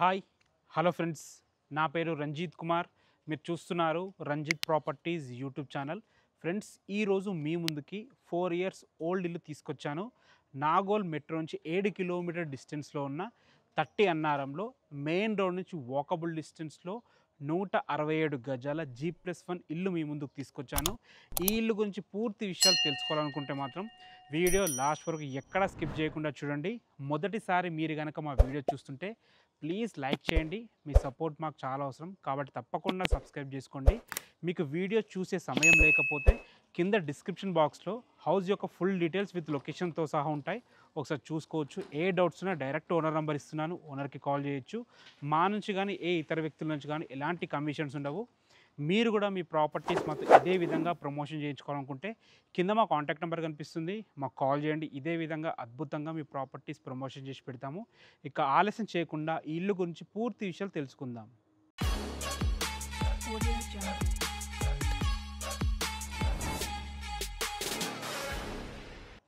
Hi hello friends, నా పేరు రంజిత్ కుమార్. మీరు చూస్తున్నారు Ranjith properties YouTube channel. Friends, ఈరోజు మీ ముందుకి 4 ఇయర్స్ ఓల్డ్ ఇల్లు తీసుకొచ్చాను. నాగోల్ మెట్రో నుంచి 7 కిలోమీటర్ డిస్టెన్స్లో ఉన్న 30 అన్నారంలో మెయిన్ రోడ్ నుంచి వాకబుల్ డిస్టెన్స్లో 167 గజాల G+1 ఇల్లు మీ ముందుకు తీసుకొచ్చాను. ఈ ఇల్లు గురించి పూర్తి విషయాలు తెలుసుకోవాలనుకుంటే మాత్రం వీడియో లాస్ట్ వరకు ఎక్కడా స్కిప్ చేయకుండా చూడండి. మొదటిసారి మీరు కనుక మా వీడియో చూస్తుంటే ప్లీజ్ లైక్ చేయండి. మీ సపోర్ట్ మాకు చాలా అవసరం కాబట్టి తప్పకుండా సబ్స్క్రైబ్ చేసుకోండి. మీకు వీడియో చూసే సమయం లేకపోతే కింద డిస్క్రిప్షన్ బాక్స్లో హౌస్ యొక్క ఫుల్ డీటెయిల్స్ విత్ లొకేషన్తో సహా ఉంటాయి, ఒకసారి చూసుకోవచ్చు. ఏ డౌట్స్ ఉన్నా డైరెక్ట్ ఓనర్ నెంబర్ ఇస్తున్నాను, ఓనర్కి కాల్ చేయొచ్చు. మా నుంచి కానీ ఏ ఇతర వ్యక్తుల నుంచి కానీ ఎలాంటి కమిషన్స్ ఉండవు. మీరు కూడా మీ ప్రాపర్టీస్ మాతో ఇదే విధంగా ప్రమోషన్ చేయించుకోవాలనుకుంటే కింద మా కాంటాక్ట్ నెంబర్ కనిపిస్తుంది, మాకు కాల్ చేయండి. ఇదే విధంగా అద్భుతంగా మీ ప్రాపర్టీస్ ప్రమోషన్ చేసి పెడతాము. ఇక ఆలస్యం చేయకుండా ఈ ఇల్లు గురించి పూర్తి విషయాలు తెలుసుకుందాం.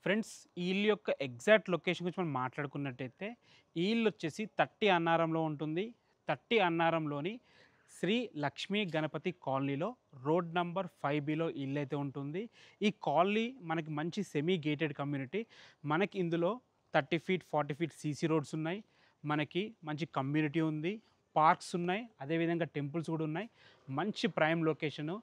ఫ్రెండ్స్, ఈ ఇల్లు యొక్క ఎగ్జాక్ట్ లొకేషన్ గురించి మనం మాట్లాడుకున్నట్టయితే ఈ ఇల్లు వచ్చేసి 30 అన్నారంలో ఉంటుంది. 30 అన్నారంలోని శ్రీ లక్ష్మీ గణపతి కాలనీలో రోడ్ నంబర్ 5Bలో ఇల్లు అయితే ఉంటుంది. ఈ కాలనీ మనకి మంచి సెమీ గేటెడ్ కమ్యూనిటీ. మనకి ఇందులో 30 ఫీట్ 40 ఫీట్ సీసీ రోడ్స్ ఉన్నాయి. మనకి మంచి కమ్యూనిటీ ఉంది, పార్క్స్ ఉన్నాయి, అదేవిధంగా టెంపుల్స్ కూడా ఉన్నాయి. మంచి prime location.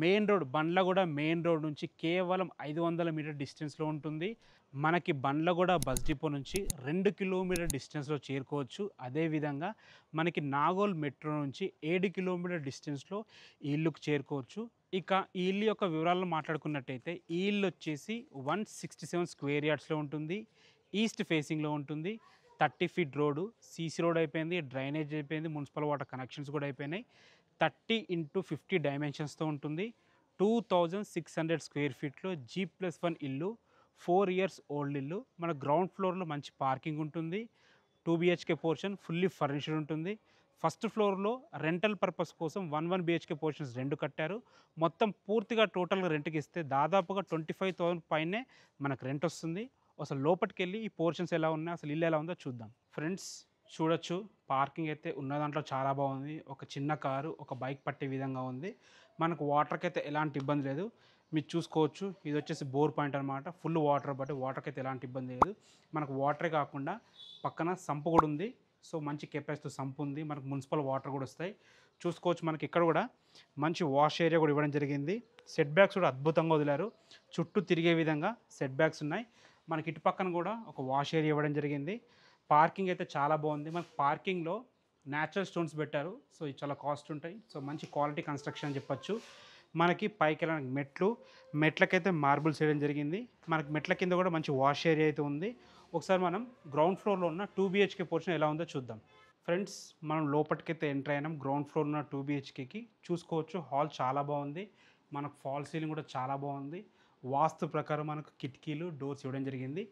Main road Bandlaguda main road నుంచి కేవలం 500 మీటర్ డిస్టెన్స్లో ఉంటుంది. మనకి బండ్లగూడ బస్ డిపో నుంచి 2 కిలోమీటర్ డిస్టెన్స్లో చేరుకోవచ్చు. అదేవిధంగా మనకి నాగోల్ మెట్రో నుంచి 7 కిలోమీటర్ డిస్టెన్స్లో ఈ ఇల్లుకు చేరుకోవచ్చు. ఇక ఈ ఇల్లు యొక్క వివరాలను మాట్లాడుకున్నట్టయితే ఈ ఇల్లు వచ్చేసి 167 స్క్వేర్ యార్డ్స్లో ఉంటుంది. ఈస్ట్ ఫేసింగ్లో ఉంటుంది. 30 ఫీట్ రోడ్డు, సీసీ రోడ్ అయిపోయింది, డ్రైనేజ్ అయిపోయింది, మున్సిపల్ వాటర్ కనెక్షన్స్ కూడా అయిపోయినాయి. 30x50 డైమెన్షన్స్తో ఉంటుంది. 2600 స్క్వేర్ ఫీట్లో G+1 ఇల్లు, 4 ఇయర్స్ ఓల్డ్ ఇల్లు. మన గ్రౌండ్ ఫ్లోర్లో మంచి పార్కింగ్ ఉంటుంది. 2 BHK పోర్షన్ ఫుల్లీ ఫర్నిష్డ్ ఉంటుంది. ఫస్ట్ ఫ్లోర్లో రెంటల్ పర్పస్ కోసం 1 BHK పోర్షన్స్ 2 కట్టారు. మొత్తం పూర్తిగా టోటల్గా రెంట్కి ఇస్తే దాదాపుగా 25,000 పైనే మనకు రెంట్ వస్తుంది. అసలు లోపలికి వెళ్ళి ఈ పోర్షన్స్ ఎలా ఉన్నాయి, అసలు ఇల్లు ఎలా ఉందో చూద్దాం. ఫ్రెండ్స్, చూడొచ్చు పార్కింగ్ అయితే ఉన్న దాంట్లో చాలా బాగుంది. ఒక చిన్న కారు, ఒక బైక్ పట్టే విధంగా ఉంది. మనకు వాటర్కి అయితే ఎలాంటి ఇబ్బంది లేదు. మీరు చూసుకోవచ్చు, ఇది వచ్చేసి బోర్ పాయింట్ అనమాట. ఫుల్ వాటర్, బట్ వాటర్కి అయితే ఎలాంటి ఇబ్బంది లేదు. మనకు వాటరే కాకుండా పక్కన సంపు కూడా ఉంది. సో మంచి కెపాసిటీ సంపు ఉంది. మనకు మున్సిపల్ వాటర్ కూడా వస్తాయి. చూసుకోవచ్చు, మనకి ఇక్కడ కూడా మంచి వాష్ ఏరియా కూడా ఇవ్వడం జరిగింది. సెట్ బ్యాక్స్ కూడా అద్భుతంగా వదిలారు. చుట్టూ తిరిగే విధంగా సెట్ బ్యాక్స్ ఉన్నాయి. మనకి ఇటు పక్కన కూడా ఒక వాష్ ఏరియా ఇవ్వడం జరిగింది. పార్కింగ్ అయితే చాలా బాగుంది. మనకు పార్కింగ్లో న్యాచురల్ స్టోన్స్ పెట్టారు. సో ఇవి చాలా కాస్ట్ ఉంటాయి. సో మంచి క్వాలిటీ కన్స్ట్రక్షన్ అని చెప్పొచ్చు. మనకి పైకి వెళ్ళడానికి మెట్లకైతే మార్బుల్స్ వేయడం జరిగింది. మనకి మెట్ల కింద కూడా మంచి వాష్ ఏరియా అయితే ఉంది. ఒకసారి మనం గ్రౌండ్ ఫ్లోర్లో ఉన్న 2 BHK పోర్షన్ ఎలా ఉందో చూద్దాం. ఫ్రెండ్స్, మనం లోపలికైతే ఎంటర్ అయినాం. గ్రౌండ్ ఫ్లోర్ ఉన్న 2 BHKకి చూసుకోవచ్చు. హాల్ చాలా బాగుంది. మనకు ఫాల్ సీలింగ్ కూడా చాలా బాగుంది. వాస్తు ప్రకారం మనకు కిటికీలు, డోర్స్ ఇవ్వడం జరిగింది.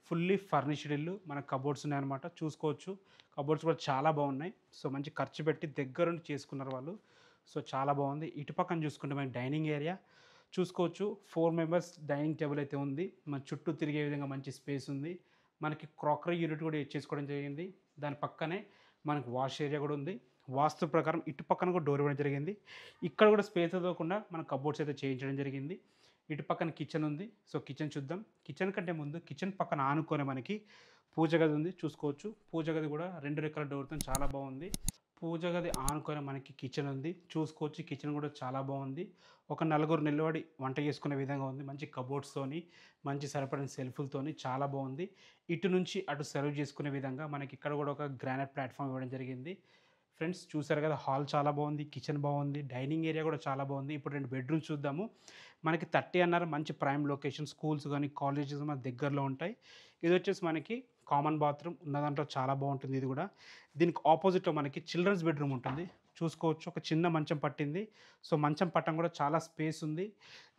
ఫుల్లీ ఫర్నిష్డ్ ఇల్లు. మనకు కబోర్డ్స్ ఉన్నాయన్నమాట. చూసుకోవచ్చు, కబోర్డ్స్ కూడా చాలా బాగున్నాయి. సో మంచి ఖర్చు పెట్టి దగ్గరుండి చేసుకున్నారు వాళ్ళు. సో చాలా బాగుంది. ఇటు పక్కన చూసుకుంటే మనకి డైనింగ్ ఏరియా చూసుకోవచ్చు. 4 మెంబర్స్ డైనింగ్ టేబుల్ అయితే ఉంది. మన చుట్టూ తిరిగే విధంగా మంచి స్పేస్ ఉంది. మనకి క్రాకరీ యూనిట్ కూడా చేసుకోవడం జరిగింది. దాని పక్కనే మనకు వాష్ ఏరియా కూడా ఉంది. వాస్తు ప్రకారం ఇటు పక్కన కూడా డోర్ ఇవ్వడం జరిగింది. ఇక్కడ కూడా స్పేస్ ఇవ్వకుండా మన కబోర్డ్స్ అయితే చేయించడం జరిగింది. ఇటు పక్కన కిచెన్ ఉంది. సో కిచెన్ చూద్దాం. కిచెన్ కంటే ముందు కిచెన్ పక్కన ఆనుకొని మనకి పూజ గది ఉంది. చూసుకోవచ్చు, పూజ గది కూడా 2 రెక్కల డోర్తో చాలా బాగుంది. పూజ గది ఆనుకొని మనకి కిచెన్ ఉంది. చూసుకోవచ్చు, కిచెన్ కూడా చాలా బాగుంది. ఒక నలుగురు నిలబడి వంట చేసుకునే విధంగా ఉంది. మంచి కబోర్డ్స్తోని, మంచి సరిపడిన సెల్ఫులతోని చాలా బాగుంది. ఇటు నుంచి అటు సర్వ్ చేసుకునే విధంగా మనకి ఇక్కడ కూడా ఒక గ్రానైట్ ప్లాట్ఫామ్ ఇవ్వడం జరిగింది. ఫ్రెండ్స్, చూసారు కదా, హాల్ చాలా బాగుంది, కిచెన్ బాగుంది, డైనింగ్ ఏరియా కూడా చాలా బాగుంది. ఇప్పుడు 2 బెడ్రూమ్స్ చూద్దాము. మనకి 30 అన్నారు, మంచి ప్రైమ్ లొకేషన్. స్కూల్స్ కానీ కాలేజెస్ మన దగ్గరలో ఉంటాయి. ఇది వచ్చేసి మనకి కామన్ బాత్రూమ్ ఉన్న దాంట్లో చాలా బాగుంటుంది. ఇది కూడా దీనికి ఆపోజిట్లో మనకి చిల్డ్రన్స్ బెడ్రూమ్ ఉంటుంది. చూసుకోవచ్చు, ఒక చిన్న మంచం పట్టింది. సో మంచం పట్టం కూడా చాలా స్పేస్ ఉంది.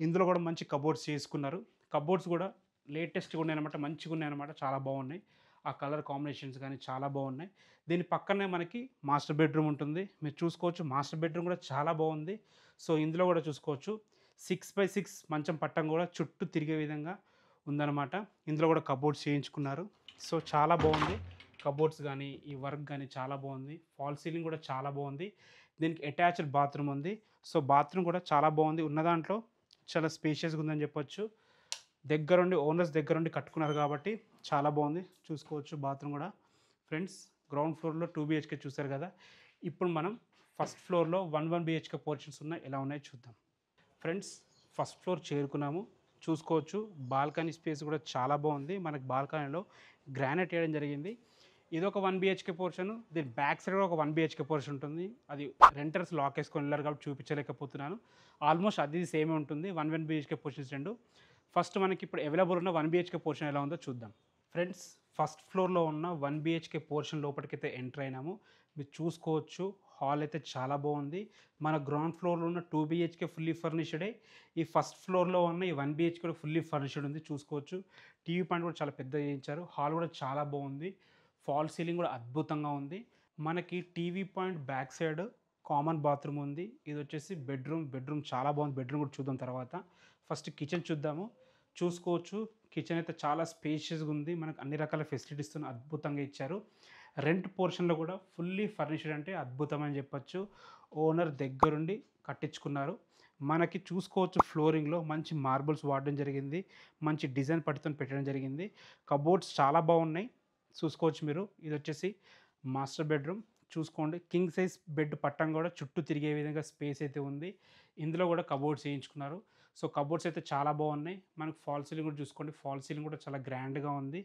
ఇందులో కూడా మంచి కబోర్డ్స్ చేసుకున్నారు. కబోర్డ్స్ కూడా లేటెస్ట్గా ఉన్నాయన్నమాట, మంచిగా ఉన్నాయన్నమాట, చాలా బాగున్నాయి. ఆ కలర్ కాంబినేషన్స్ కానీ చాలా బాగున్నాయి. దీని పక్కనే మనకి మాస్టర్ బెడ్రూమ్ ఉంటుంది. మీరు చూసుకోవచ్చు, మాస్టర్ బెడ్రూమ్ కూడా చాలా బాగుంది. సో ఇందులో కూడా చూసుకోవచ్చు, 6x6 మంచం పట్టం కూడా చుట్టూ తిరిగే విధంగా ఉందన్నమాట. ఇందులో కూడా కబోర్డ్స్ చేయించుకున్నారు. సో చాలా బాగుంది. కబోర్డ్స్ కానీ ఈ వర్క్ కానీ చాలా బాగుంది. ఫాల్ సీలింగ్ కూడా చాలా బాగుంది. దీనికి అటాచ్డ్ బాత్రూమ్ ఉంది. సో బాత్రూమ్ కూడా చాలా బాగుంది. ఉన్న దాంట్లో చాలా స్పేషియస్గా ఉందని చెప్పొచ్చు. దగ్గరుండి ఓనర్స్ దగ్గరుండి కట్టుకున్నారు కాబట్టి చాలా బాగుంది. చూసుకోవచ్చు బాత్రూమ్ కూడా. ఫ్రెండ్స్ గ్రౌండ్ ఫ్లోర్లో 2 BHK చూసారు కదా. ఇప్పుడు మనం ఫస్ట్ ఫ్లోర్లో 1 BHK పోర్షన్స్ ఉన్నాయి, ఎలా ఉన్నాయో చూద్దాం. ఫ్రెండ్స్ ఫస్ట్ ఫ్లోర్ చేరుకున్నాము. చూసుకోవచ్చు బాల్కనీ స్పేస్ కూడా చాలా బాగుంది. మనకి బాల్కనీలో గ్రానైట్ వేయడం జరిగింది. ఇది ఒక 1 BHK పోర్షన్. దీని బ్యాక్ సైడ్ కూడా ఒక 1 BHK పోర్షన్ ఉంటుంది. అది రెంటర్స్ లాక్ వేసుకొని వెళ్ళారు కాబట్టి చూపించలేకపోతున్నాను. ఆల్మోస్ట్ అది సేమే ఉంటుంది. 1 BHK పోర్షన్స్ రెండు. ఫస్ట్ మనకి ఇప్పుడు అవైలబుల్ ఉన్న 1 BHK పోర్షన్ ఎలా ఉందో చూద్దాం. ఫ్రెండ్స్ ఫస్ట్ ఫ్లోర్లో ఉన్న 1 BHK పోర్షన్ లోపలికైతే ఎంటర్ అయినాము. మీరు చూసుకోవచ్చు హాల్ అయితే చాలా బాగుంది. మన గ్రౌండ్ ఫ్లోర్లో ఉన్న 2 BHK ఫుల్లీ ఫర్నిష్డే. ఈ ఫస్ట్ ఫ్లోర్లో ఉన్న ఈ 1 BHK కూడా ఫుల్లీ ఫర్నిష్డ్ ఉంది. చూసుకోవచ్చు టీవీ పాయింట్ కూడా చాలా పెద్దగా చేయించారు. హాల్ కూడా చాలా బాగుంది. ఫాల్ సీలింగ్ కూడా అద్భుతంగా ఉంది. మనకి TV point back side common bathroom ఉంది. ఇది వచ్చేసి బెడ్రూమ్ చాలా బాగుంది. బెడ్రూమ్ కూడా చూద్దాం తర్వాత. ఫస్ట్ కిచెన్ చూద్దాము. చూసుకోవచ్చు కిచెన్ అయితే చాలా స్పేషియస్గా ఉంది. మనకు అన్ని రకాల ఫెసిలిటీస్తో అద్భుతంగా ఇచ్చారు. రెంట్ పోర్షన్లో కూడా ఫుల్లీ ఫర్నిష్డ్ అంటే అద్భుతమని చెప్పొచ్చు. ఓనర్ దగ్గరుండి కట్టించుకున్నారు. మనకి చూసుకోవచ్చు ఫ్లోరింగ్లో మంచి మార్బుల్స్ వాడడం జరిగింది. మంచి డిజైన్ పట్టితో పెట్టడం జరిగింది. కబోర్డ్స్ చాలా బాగున్నాయి. చూసుకోవచ్చు మీరు. ఇది వచ్చేసి మాస్టర్ బెడ్రూమ్. చూసుకోండి కింగ్ సైజ్ బెడ్ పట్టం కూడా చుట్టూ తిరిగే విధంగా స్పేస్ అయితే ఉంది. ఇందులో కూడా కబోర్డ్స్ వేయించుకున్నారు. సో కబోర్డ్స్ అయితే చాలా బాగున్నాయి. మనకు ఫాల్ సీలింగ్ కూడా చూసుకోండి. ఫాల్ సీలింగ్ కూడా చాలా గ్రాండ్గా ఉంది.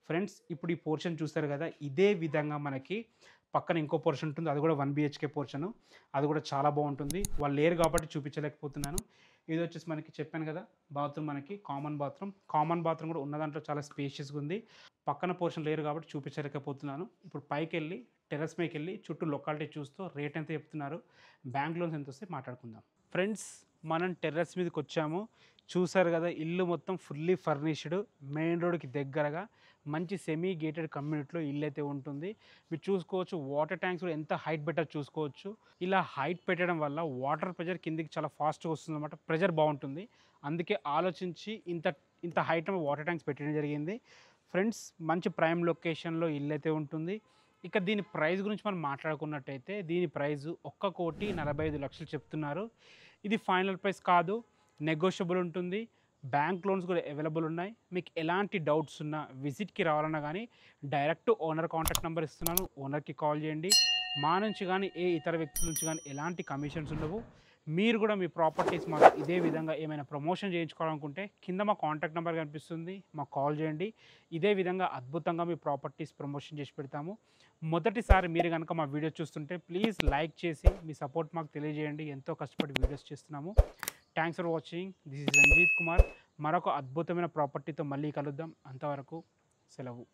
ఫ్రెండ్స్ ఇప్పుడు ఈ పోర్షన్ చూస్తారు కదా, ఇదే విధంగా మనకి పక్కన ఇంకో పోర్షన్ ఉంటుంది. అది కూడా 1 BHK పోర్షను. అది కూడా చాలా బాగుంటుంది. వాళ్ళు లేరు కాబట్టి చూపించలేకపోతున్నాను. ఇది వచ్చేసి మనకి చెప్పాను కదా బాత్రూమ్, మనకి కామన్ బాత్రూమ్ కూడా ఉన్న దాంట్లో చాలా స్పేషియస్గా ఉంది. పక్కన పోర్షన్ లేరు కాబట్టి చూపించలేకపోతున్నాను. ఇప్పుడు పైకి వెళ్ళి టెర్రస్ పైకి వెళ్ళి చుట్టూ లొకాలిటీ చూస్తూ రేట్ ఎంత చెప్తున్నారు, బ్యాంక్ లోన్స్ ఎంత వస్తే మాట్లాడుకుందాం. ఫ్రెండ్స్ మనం టెర్రస్ మీదకి వచ్చాము. చూసారు కదా ఇల్లు మొత్తం ఫుల్లీ ఫర్నిష్డ్. మెయిన్ రోడ్కి దగ్గరగా మంచి సెమీ గేటెడ్ కమ్యూనిటీలో ఇల్లు అయితే ఉంటుంది. మీరు చూసుకోవచ్చు వాటర్ ట్యాంక్స్ కూడా ఎంత హైట్ పెట్టారో చూసుకోవచ్చు. ఇలా హైట్ పెట్టడం వల్ల వాటర్ ప్రెజర్ కిందికి చాలా ఫాస్ట్గా వస్తుంది అనమాట. ప్రెజర్ బాగుంటుంది. అందుకే ఆలోచించి ఇంత హైట్ వాటర్ ట్యాంక్స్ పెట్టడం జరిగింది. ఫ్రెండ్స్ మంచి ప్రైమ్ లొకేషన్లో ఇల్లు అయితే ఉంటుంది. ఇక దీని ప్రైస్ గురించి మనం మాట్లాడుకున్నట్టయితే దీని ప్రైస్ 1,45,00,000 చెప్తున్నారు. ఇది ఫైనల్ ప్రైస్ కాదు, నెగోషియబుల్ ఉంటుంది. బ్యాంక్ లోన్స్ కూడా అవైలబుల్ ఉన్నాయి. మీకు ఎలాంటి డౌట్స్ ఉన్నా విజిట్కి రావాలన్నా కానీ డైరెక్ట్ ఓనర్ కాంటాక్ట్ నెంబర్ ఇస్తున్నాను. ఓనర్కి కాల్ చేయండి. మా నుంచి కానీ ఏ ఇతర వ్యక్తుల నుంచి కానీ ఎలాంటి కమిషన్స్ ఉండవు. మీరు కూడా మీ ప్రాపర్టీస్ మాకు ఇదే విధంగా ఏమైనా ప్రమోషన్ చేయించుకోవాలనుకుంటే కింద మా కాంటాక్ట్ నెంబర్ కనిపిస్తుంది, మాకు కాల్ చేయండి. ఇదే విధంగా అద్భుతంగా మీ ప్రాపర్టీస్ ప్రమోషన్ చేసి పెడతాము. మొదటిసారి మీరు కనుక మా వీడియో చూస్తుంటే ప్లీజ్ లైక్ చేసి మీ సపోర్ట్ మాకు తెలియజేయండి. ఎంతో కష్టపడి వీడియోస్ చేస్తున్నాము. Thanks for watching. This is Ranjith Kumar. మరొక అద్భుతమైన ప్రాపర్టీతో మళ్ళీ కలుద్దాం. అంతవరకు సెలవు.